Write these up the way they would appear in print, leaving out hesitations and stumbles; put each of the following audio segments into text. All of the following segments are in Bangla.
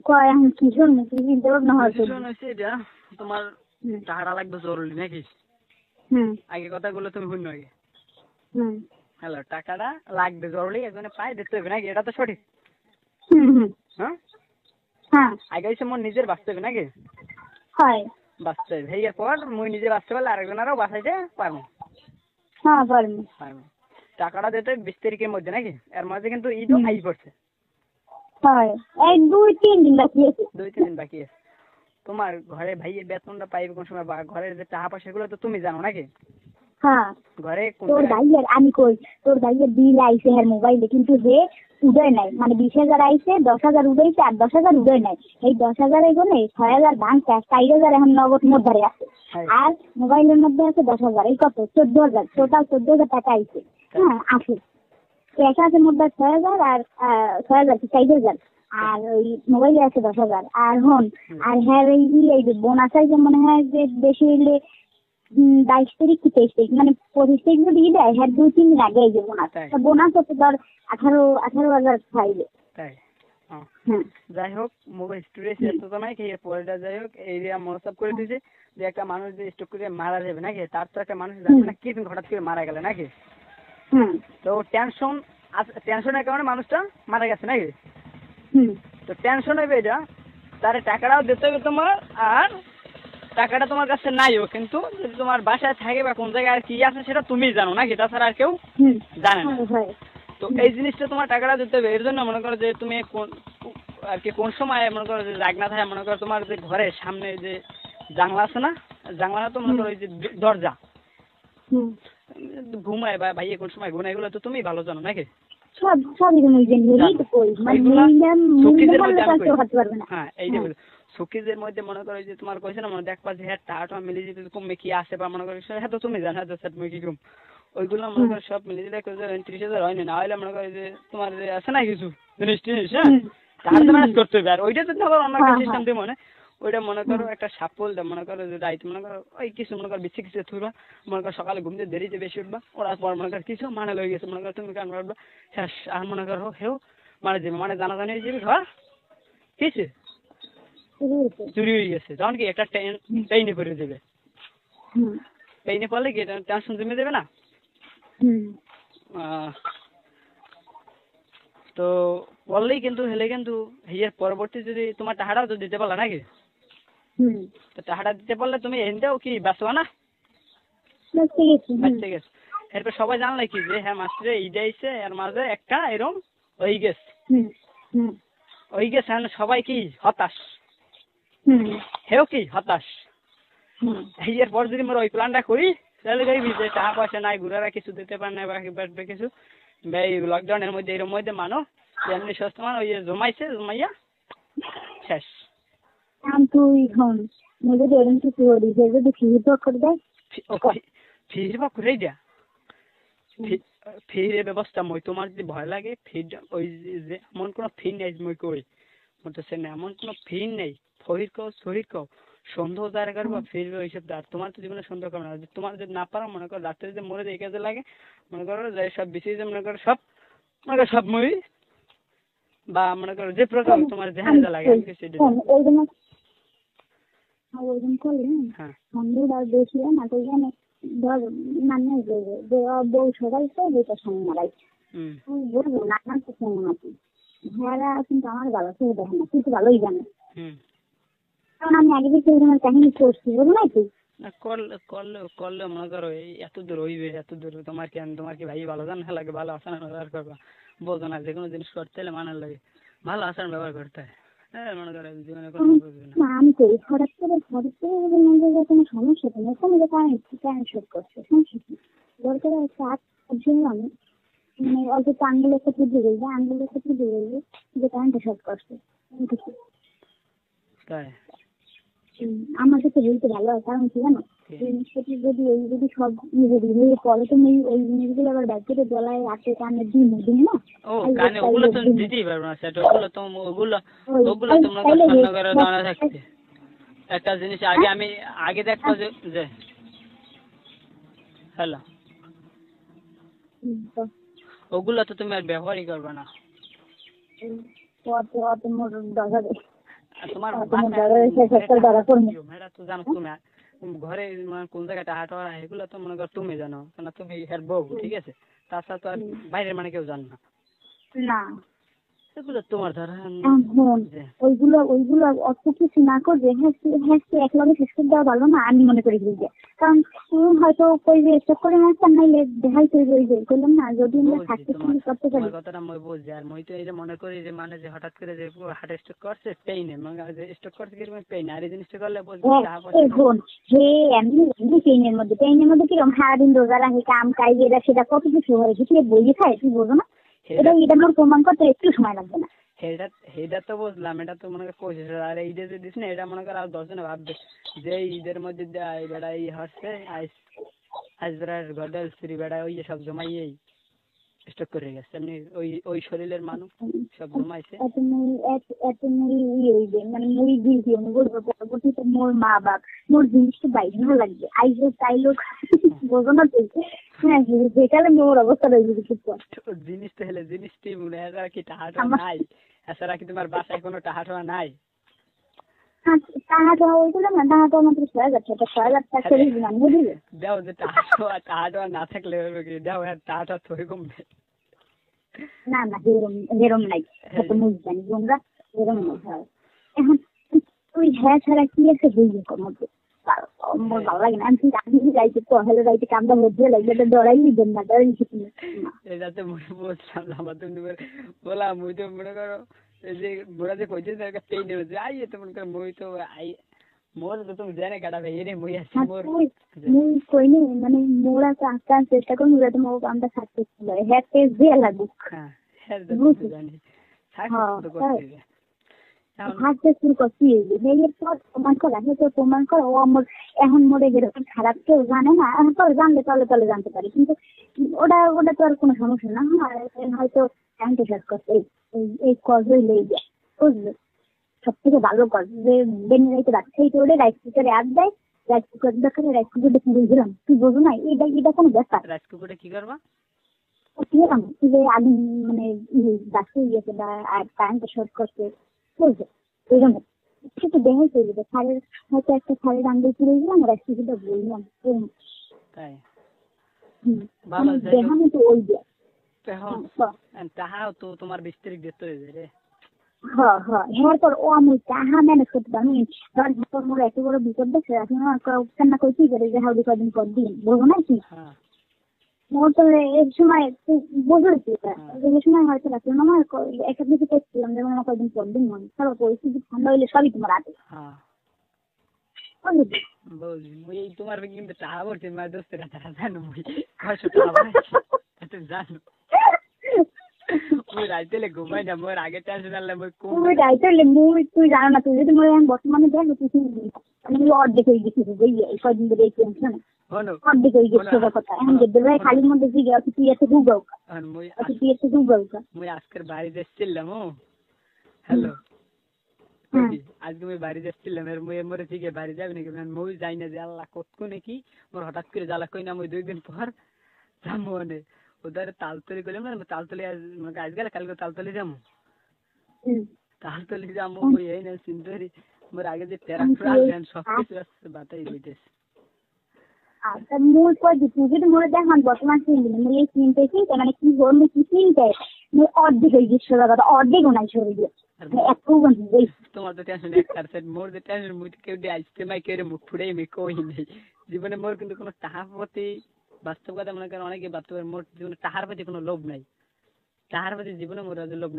কয় এখন কি শুনবো, কি চিনতে ভাবনা হচ্ছে? এটা তোমার টাকাটা লাগবে জরুরি নাকি? আগে কথাগুলো তুমি শুনো আগে। হ্যালো, টাকাটা লাগবে জরুরি, একজনে পাই দিতে হবে নাকি? এটা তো সঠিক। হ্যাঁ, আগে হচ্ছে মোর নিজের বাঁচতে হবে নাকি? হয় বাঁচতে হবে, এই পর মুই নিজে বাঁচতে পারলে আরেকজনেরও বাঁচাইতে পারবো। হ্যাঁ পারবো। টাকাটা দিতে 20 তারিখের মধ্যে নাকি? এর মধ্যে কিন্তু ঈদও আই পড়ছে। হয়, এই 2-3 দিন বাকি আছে। 2-3 দিন বাকি আছে। তোমার ঘরে ভাইয়ের বেতনটা পাইবে কোন সময়, বা ঘরের যে টাকা পয়সা গুলো তো তুমি জানো নাকি? হ্যাঁ, ঘরে তোর ভাইয়ের আমি কই, তোর ভাইয়ের বিল আইছে হ্যাঁ মোবাইলে, কিন্তু হে উদয় নাই, মানে 20,000 আইছে, 10,000 উদয়ছে আর 10,000 উদয় নাই। এই 10,000 এগোনে 6,000 ভাঙছে, 4,000 এখন নগদ মধ্যে আছে, আর মোবাইলের মধ্যে আছে 10,000। এই কত 14,000, টোটাল 14,000 টাকা আইছে। হ্যাঁ আছে, ক্যাশ আছে মধ্যে 6,000 আর 6,000 কি 4,000, আর ওই মোবাইলে আছে 10,000। আর হন, আর হ্যাঁ এই যে বোনাস আইছে মনে হয় যে বেশি হইলে 22 তারিখ কি 23 তারিখ, মানে 25 তারিখ যদি দেয়, হ্যাঁ 2-3 দিন আগে এই যে বোনাস। বোনাস হচ্ছে ধর 18,000 পাইবে। তাই যাই হোক, মোবাইল স্টোরেজ এত তো নাই, এর পরেটা যাই হোক এরিয়া মনোসাব করে দিয়েছে যে একটা মানুষ যে স্টক করে মারা যাবে নাকি, তার তো একটা মানুষ জানে না কি দিন হঠাৎ করে মারা গেলে নাকি। তো টেনশনের কারণে মানুষটা মারা গেছে নাকি। তো টেনশন হবে এটা, তার টাকাটাও দিতে হবে তোমার, আর টাকাটা তোমার কাছে নাইও, কিন্তু যদি তোমার বাসায় থাকে বা কোন জায়গায় কি আছে সেটা তুমি জানো নাকি, তাছাড়া আর কেউ জানে না। তো এই জিনিসটা তোমার টাকাটা দিতে হবে। এর জন্য মনে করো যে তুমি আর কি কোন সময় মনে করো যে জাগনা থাকে, মনে করো তোমার যে ঘরের সামনে যে জানলা আছে না, জানলা তো মনে করো ওই যে দরজা ঘুমায় বা ভাইয়ে কোন সময় ঘুমায়, এগুলো তো তুমি ভালো জানো নাকি। হ্যাঁ, এই যে সুকিজের মধ্যে মনে করো যে তোমার কইছে না, মনে দেখবা যে হ্যাঁ টাকা মিলে যেতে কমবে কি আসে, বা মনে করো হ্যাঁ তো তুমি জানো হ্যাঁ তুমি কি কম, ওইগুলো মনে করো সব মিলে দিলে 30,000 হয়নি, না হলে মনে করো যে তোমার যে আছে না কিছু জিনিস হ্যাঁ তার তো ম্যানেজ করতে হবে। আর ওইটা তো ধরো অন্য একটা সিস্টেম দিয়ে মনে ওইটা মনে করো একটা সাপোল দেয়, মনে করো যে রাইট মনে করো ওই কিছু মনে করো বেশি কিছু থুইবা, মনে করো সকালে ঘুমতে দেরিতে বেশি উঠবা, ওরা পর মনে করো কিছু মানে লয়ে গেছে, মনে করো তুমি কান করবা শেষ, আর মনে করো হেও মানে যাবে, মানে জানাজানি হয়ে যাবে ঘর কিছু চুরি হয়ে গেছে, তখন কি একটা ট্রেনে পড়ে দেবে, ট্রেনে পড়লে কি টেনশন জমে দেবে না। তো বললেই কিন্তু হেলে কিন্তু এর পরবর্তী যদি তোমার টাকাটাও তো দিতে পারলা নাকি, তো টাকাটা দিতে পারলে তুমি এনতেও কি বাঁচবা না, বাঁচতে গেছে। এরপর সবাই জানলে কি যে হ্যাঁ মাস্টারে ঈদ আইছে, এর মাঝে একটা এরকম হয়ে গেছে, সবাই কি হতাশ, হেও কি হতাশ। এর পর যদি মোর ওই প্ল্যানটা করি তাহলে দেখবি যে টাকা পয়সা নাই, ঘুরারা কিছু দিতে পারে না, বা কিছু এই লকডাউনের মধ্যে এর মধ্যে মানো এমনি সস্তা মান ওই জমাইয়া শেষ। ফির ব্যবস্থা মই তোমার যদি ভয় লাগে ফির ওই যে এমন কোনো ফি নেই, মই কই বলতেছে না এমন কোনো ফি নেই, ফহির কও শহীদ কও সন্দেহ যারা করবো ফিরবে ওইসব। আর তোমার তো জীবনে সন্দেহ করবে না, তোমার যদি না পারো মনে করো রাত্রে যে মরে এই কাজে লাগে, মনে করো যে সব বেশি যে মনে করো সব মুভি বা মনে করো যে প্রকার তোমার যেখানে যা লাগে ধর মানে বউ সবাই তো যেটা সঙ্গে মারাই বলবো না ভাইয়ারা কিন্তু আমার ভালো কেউ দেখে না, কিন্তু ভালোই জানে, কারণ আমি আগে থেকে কাহিনী করছি বলবো না তুই করলে মনে করো এত দূর হইবে, এত দূর তোমার কি ভাই ভালো জান লাগে, ভালো আসান ব্যবহার করবা, বোঝো না যে কোনো জিনিস করতে হলে মানার লাগে ভালো আসান ব্যবহার করতে হয়। হ্যাঁ মনে করো জীবনে আমি করি হঠাৎ করে কোনো সমস্যা তো নেই, কোনো কারেন্ট শর্ট করছে সমস্যা কি দরকার একটা জন্য আমি মানে অল্প আঙ্গুলের ক্ষেত্রে দিয়ে গেলে আঙ্গুলের ক্ষেত্রে দিয়ে গেলে যে কারেন্টটা শর্ট করছে তাই আমার কাছে বলতে ভালো হয়, কারণ কি জানো জিনিসপত্র যদি সব পরে তো ওই জিনিসগুলো আবার ব্যাগ করে গলায় হাতে কানে দিন না, ওগুলো তো দিতেই পারবো না সেটা, ওগুলো তোমরা পছন্দ করে দাঁড়া থাকতে। একটা জিনিস আগে দেখতো যে হ্যালো ওগুলো তো তুমি আর ব্যবহারই করবে না। অত মোর দরকার তোমার এটা তো জানো তুমি ঘরে মানে কোন জায়গায় টাহা টাহা এগুলো তো মনে করো তুমি জানো না, তুমি হের বউ, ঠিক আছে, তাছাড়া তো আর বাইরের মানে কেউ জানে না। না এগুলো তোমার ধর ওইগুলো অত কিছু না করবে, হ্যাঁ একলগে শেষ করে দেওয়া ভালো না, আমি মনে করি বুঝবে। কারণ হয়তো কই যে স্টক করে না নাইলে দেখাই করবে, ওই যে করলাম না, যদি আমরা সাকসেসফুলি করতে পারি। কথাটা মই বুঝছি, আর মই তো এই যে মনে করি যে মানে যে হঠাৎ করে যে হার্ট স্ট্রোক করছে পেইনে, মানে যে স্ট্রোক করছে কিরকম পেইন, আর এই জিনিসটা করলে বুঝবো হে এমনি পেইনের মধ্যে কিরকম সারাদিন রোজা রাখে, কাম কাজ এরা সেটা কত কিছু হয়, সেটা বইয়ে খায়, তুই বোঝো না? এটা আমার প্রমাণ করতে একটু সময় লাগবে না। এটা তো বুঝলাম, এটা তো মনে কর কোশিস, আর এই যে দিস না, এটা মনে কর আর 10 জনে ভাববে যে ঈদের মধ্যে বেড়া এই হচ্ছে আজ বেড়ার গডাল শ্রী বেড়া ওই সব জমাইয়েই স্টক করে গেছে, এমনি ওই শরীরের মানুষ সব জমাইছে এত মুড়ি হইবে, মানে মুড়ি দিয়েছি আমি বলবো পরবর্তীতে মোর মা বাপ মোর জিনিসটা বাইরে ভালো লাগবে, আইলো তাই লোক বোঝো না তুই। হ্যাঁ যেখানে মোর অবস্থা রয়েছে কিছু জিনিসটা হলে জিনিসটি মনে হয় কি টাহাটা নাই, এছাড়া কি তোমার বাসায় কোনো টাহাটা নাই? টাহাটা ওইগুলো না, টাহাটা মাত্র 6,000 টাকা, 6,000 টাকা দিবে দেও যে টাহাটা না থাকলে দেও, টাহাটা তো কমবে না এরম নাই, জানি তোমরা এরম নাই। এখন তুই হ্যাঁ ছাড়া কি আছে বুঝবি মধ্যে মোর ভালো লাগে না, আমি যাইতে পহেলে যাইতে কামটা মধ্যে লাগবে, তো ডরাই নিবেন না, ডরাই কিছু না। এটাতে মনে বলছিলাম আমার তুমি বললাম মুই তো মনে করো এই যে মোরা যে কইছে যে পেইন হচ্ছে আইয়ে তো মনে করো মুই তো মোর তো তুমি জানে কাটা ভাই এনে মুই আছি মুই কইনি মানে মোরা তো আস্তে চেষ্টা করি, মোরা তো মোর কামটা সাকসেসফুল হয়, হ্যাঁ পেজ দিয়ে লাগুক। হ্যাঁ হ্যাঁ জানি সাকসেসফুল করতে হবে, সাকসেসফুল করতে হবে, মেয়ের পর প্রমাণ করা ও আমার এখন মোরে যেরকম খারাপ কেউ জানে না, এখন তো জানলে তলে জানতে পারি, কিন্তু ওটা তো আর কোনো সমস্যা না। হয়তো টাইমটা শেষ করতে এই কজই লেগে যায়, বুঝলো? সব থেকে ভালো কজ যে বেনে যাইতে রাখছে এই ওটা রাইস কুকারে আট দেয়, রাইস কুকার দেখালে রাইস কুকারটা পুরো দিলাম, তুই বোঝো না এটা কোনো ব্যাপার। রাইস কুকারে কি করবা? তুই যে আগে মানে গাছে গিয়েছে বা আর টাইমটা শর্ট করছে, বুঝলো? এরকম কিছু দেখাই চলে যাবে, সারের হয়তো একটা সারের আন্দাজ পুড়ে গেলাম, রাইস কুকারটা বললাম তাই দেখানো তো ওই দেয় তাহাও তো তোমার 20 তারিখ দেখতে হয়ে যায় রে। হ্যাঁ পর ও আমি তাহা ম্যানেজ করতে পারি, ধর মোর এত বড় বিপদ দেখছে, এখন না কইছি করে যে হাউদি কদিন পর দিন বলবো না কি মোর তো এই সময় বুঝেছি, এই সময় হয়তো রাখলাম আমার একটা কিছু করছিলাম যেমন আমার কদিন পর দিন মনে সব পরিস্থিতি ঠান্ডা হইলে সবই তোমার হাতে। বুঝলি তোমার কিন্তু টাকা বলছে মা দোস্তেরা তারা জানো মুই 500 টাকা জানো মুই রাইতেলে ঘুমাই না, মোর আগে টেনশন আনলে মুই রাইতেলে তুই জানো না, তুই যদি মোর বর্তমানে দেখো তুই আমি অর্ধেক হয়ে গেছি বুঝলি, এই কদিন ধরে এই টেনশন অর্ধেক হয়ে গেছে কথা। এখন যদি খালির মধ্যে তুই এসে ঢুকাও মুই আজকের বাড়ি যাচ্ছিলাম। হ্যালো আজকে মুই বাড়ি যাচ্ছিলাম, এর মুই মরে ঠিক বাড়ি যাবি নাকি, মুই যাই না যে আল্লাহ কতক্ষণ নাকি মোর হঠাৎ করে জ্বালা কই না, মুই 2 দিন পর যাবো মানে ওদের তালতলি করলাম না, তালতলি আজ গেলে কালকে তালতলি যাবো, তালতলি যাবো মুই এই না চিন্তারি মোর আগে যে প্যারাগ্রাফ সব কিছু আছে বাতাই দিতেছে। আচ্ছা মূল পদ্ধতি তুই যদি মনে দেখান বর্তমান সিন এই চিনতে মানে কি বললে কি চিনতে অর্ধেক হয়ে গেছিল, অর্ধেকও নাই শরীর দিয়ে তোমার তো টেনশন এক মোর যে টেনশন মুই কেউ দিয়ে আসতে মাই কেউ মুখ ফুড়ে আমি কই নেই জীবনে মোর কিন্তু কোনো টাকার প্রতি বাস্তব কথা মনে করেন অনেকে ভাবতে পারে মোর জীবনে টাকার প্রতি কোনো লোভ নাই, টাকার প্রতি জীবনে মোর লোভ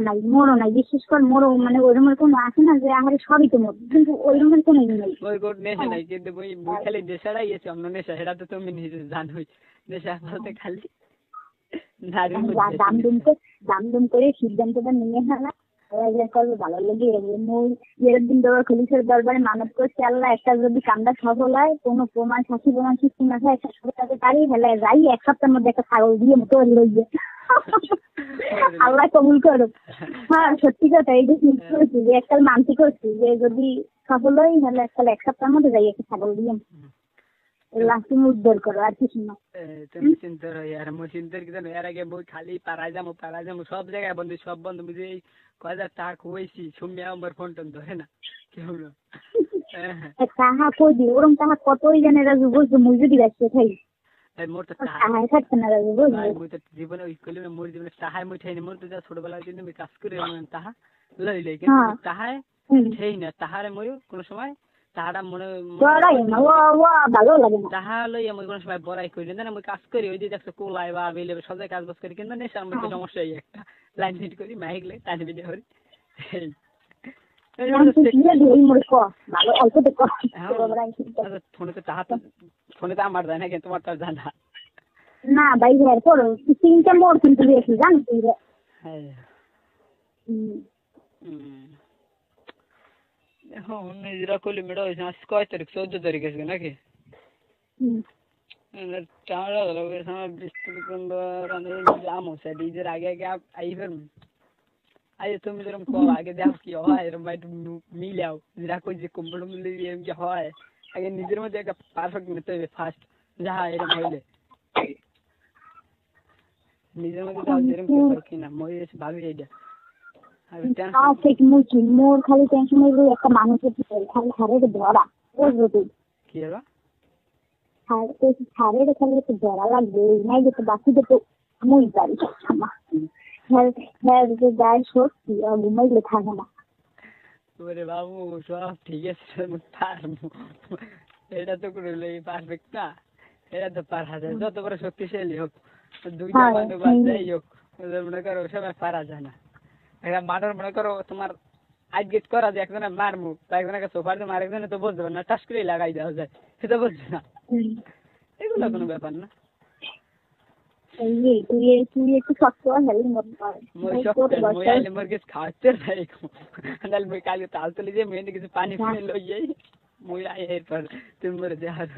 নাই। মোরও নাই বিশেষ করে মোরও মানে ওইরকমের কোনো আছে না যে আহারে সবই তো মোর, কিন্তু ওইরকমের কোনো নেই, ওই কোন নেশা নাই, কিন্তু মুই খালি নেশাটাই গেছে অন্য নেশা, সেটা তো তুমি নিজে জানোই, নেশা বলতে খালি দাম দুম করে সিদ্ধান্তটা নিয়ে ফেলা করবে ভালো লাগে। এরদিন দেওয়ার খলিফের দরবারে মানত করছে আল্লাহ একটা যদি কামটা সফল হয়, কোনো প্রমাণ সাক্ষী প্রমাণ কিছু না হয়, একটা সরকারকে পারি হেলে যাই 1 সপ্তাহের মধ্যে একটা ছাগল দিয়ে মতো লইবে আল্লাহ কবুল করো। হ্যাঁ সত্যি কথা, এই যে চিন্তা করছি যে একটা মানসিক করছি যে যদি সফল হয় তাহলে একটা 1 সপ্তাহের মধ্যে যাই একটা ছাগল দিয়ে। লাস্ট তুমি উদ্ধার করো আর কিছু না। তুমি চিন্তা রো ইয়ার মই চিন্তার কি জানো এর আগে মই খালি পাড়ায় যাবো সব জায়গায় বন্ধু সব বন্ধু বুঝে এই 1000 টাকা খুয়াইছি শুনে আমার ফোন টোন ধরে না কি হলো তাহা কই দি ওরম তাহা কতই জানে রাজু বুঝছো মুই যদি ব্যস্ত থাই মোর তো তাহাই থাকছে না রাজু বুঝছো মই তো জীবনে স্কুলে মোর জীবনে তাহাই মই ঠাইনি মোর তো যা ছোটবেলায় কিন্তু আমি কাজ করে তাহা লইলে কিন্তু তাহাই ঠাই না তাহারে মই কোন সময় তাহারা মনে বড়াই না ও ভালো লাগে না তাহা লই আমি কোন সময় বড়াই করি না আমি কাজ করি ওই যে দেখছো কোলাই বা আবেলে সব জায়গায় কাজ বাজ করি কিন্তু নেশার মধ্যে সমস্যা এই একটা লাইন হিট করি মাইক লে টানি ভিডিও করি ভালো অল্প তো ফোনে তো তাহা ফোনে তো আমার যায় না কিন্তু তোমার তো জানা না ভাই হের করো তিনটা মোড় কিন্তু বেশি জানো তুই হ্যাঁ এখন নিজেরা করলে মেয়েটা হয়েছে আজ কয় তারিখ 14 তারিখ আছে নাকি টাকা হলো আমার 20 তারিখ আমি যাবো সেদিনের আগে আগে আইবেন আরে তুমি যেরকম কল আগে দেখো কি হয় এরকম একটু মিলাও যেটা কই যে কম্পিউটার মিলে এরকম কি হয় আগে নিজের মধ্যে একটা পারফেক্ট নিতে হবে ফার্স্ট যাহা এরকম হইলে নিজের মধ্যে যাও যেরকম কি না মই এসে ভাবি এইটা মোর খালি টেনশন হইলো একটা মানুষের খালি হারের ধরা বুঝলো তুই কি হলো হারের খালি একটু ধরা লাগবে নাই যেতে বাকি যেতে মই পারি হ্যাঁ গায়ে সত্যি ঘুমাইলে থাকে না ওরে বাবু সব ঠিক আছে পারবো এটা তো করলে পারফেক্ট না এটা তো পারা যায় যত বড় শক্তিশালী হোক দুইটা বান্ধব যাই হোক মনে করো সবাই পারা যায় না একটা মার্ডার মনে করো তোমার আজগেট করা যায় একজনে মারমু বা একজনকে সোফার দিয়ে মার একজনে তো বলতে পারে না টাস করে লাগাই দেওয়া যায় সেটা বলছে না এগুলো কোনো ব্যাপার না তুই একটু শক্ত হেল্প মোর কিছু খাওয়াতে নাই নাহলে মই কালকে তাল তুলি যে মেয়ে কিছু পানি ফুলে লই যাই মই এরপর তুমি মরে যাওয়ার